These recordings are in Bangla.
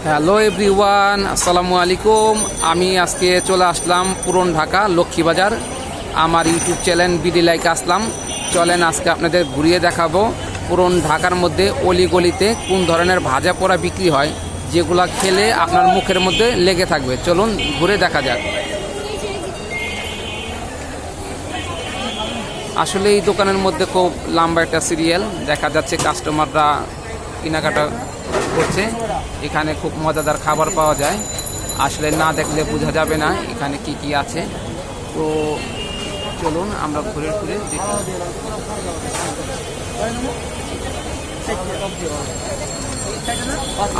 হ্যালো এভরিওয়ান, আসসালামু আলাইকুম। আমি আজকে চলে আসলাম পুরন ঢাকা লক্ষ্মীবাজার। আমার ইউটিউব চ্যানেল বিডি লাইক আসলাম। চলেন আজকে আপনাদের ঘুরিয়ে দেখাবো পুরন ঢাকার মধ্যে অলিগলিতে কোন ধরনের ভাজা পোড়া বিক্রি হয়, যেগুলা খেলে আপনার মুখের মধ্যে লেগে থাকবে। চলুন ঘুরে দেখা যাক। আসলে এই দোকানের মধ্যে খুব লম্বা একটা সিরিয়াল দেখা যাচ্ছে, কাস্টমাররা কেনাকাটা করছে। এখানে খুব মজাদার খাবার পাওয়া যায়, আসলে না দেখলে বোঝা যাবে না এখানে কি কি আছে। তো চলুন আমরা ঘুরে ঘুরে দেখি।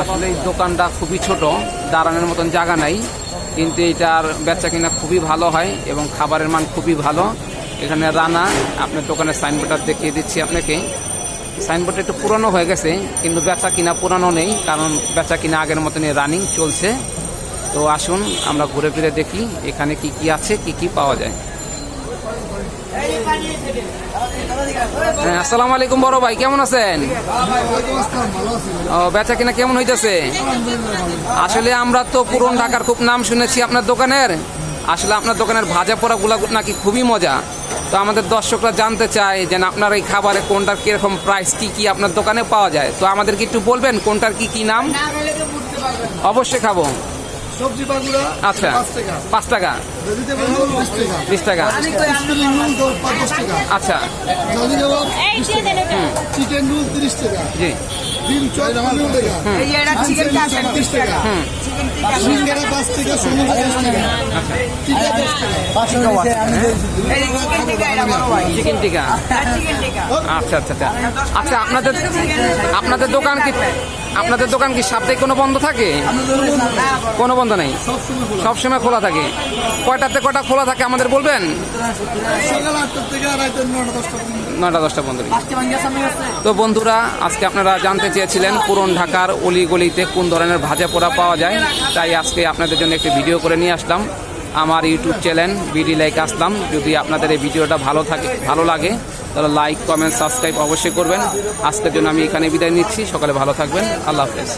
আসলে এই দোকানটা খুবই ছোট, দাঁড়ানোর মতন জায়গা নাই, কিন্তু এটার বেচা কিনা খুবই ভালো হয় এবং খাবারের মান খুবই ভালো। এখানে রানা, আপনার দোকানের সাইনবোর্ডটা দেখিয়ে দিচ্ছি আপনাকে। সাইনবোর্ডটা একটু পুরানো হয়ে গেছে, কিন্তু বেচা কিনা পুরানো নেই, কারণ বেচা কিনা আগের মতনই রানিং চলছে। তো আসুন আমরা ঘুরে ফিরে দেখি এখানে কি কি আছে, কি কি পাওয়া যায়। হ্যাঁ, আসসালামু আলাইকুম বড় ভাই, কেমন আছেন? ও, বেচা কিনা কেমন হইতেছে? আসলে আমরা তো পুরন ঢাকার খুব নাম শুনেছি আপনার দোকানের। আসলে আপনার দোকানের ভাজা পোড়াগুলা নাকি খুবই মজা। তো আমাদের দর্শকরা জানতে চায় যে আপনার এই খাবারে কোনটার কিরকম প্রাইস, কি কি আপনার দোকানে পাওয়া যায়। তো আমাদেরকে একটু বলবেন কোনটার কি কি নাম? অবশ্যই খাবো। আচ্ছা, 5 টাকা, 20 টাকা। আচ্ছা, চিকেন রোল 30 টাকা, জি, ডিম চপ 15 টাকা, চিকেন 30 টাকা, সিঙ্গারা 5 টাকা, সমুদ্র 10 টাকা, টিকা 10 টাকা, চিকেন টিকা। আচ্ছা আচ্ছা আচ্ছা আচ্ছা, আপনাদের দোকান কি সাপ্তাহিক কোনো বন্ধ থাকে? কোনো বন্ধ নেই, সবসময় খোলা থাকে। কয়টাতে কয়টা খোলা থাকে আমাদের বলবেন? সকাল 8টা থেকে রাত 9টা 10টা বন্ধ। তো বন্ধুরা, আজকে আপনারা জানতে চেয়েছিলেন পুরন ঢাকার অলিগলিতে কোন ধরনের ভাজা পোড়া পাওয়া যায়, তাই আজকে আপনাদের জন্য একটি ভিডিও করে নিয়ে আসলাম। আমার ইউটিউব চ্যানেল বিডি লাইক আসলাম। যদি আপনাদের এই ভিডিওটা ভালো লাগে তাহলে লাইক, কমেন্ট, সাবস্ক্রাইব অবশ্যই করবেন। আজকের জন্য আমি এখানে বিদায় নিচ্ছি। সকালে ভালো থাকবেন। আল্লাহ হাফেজ।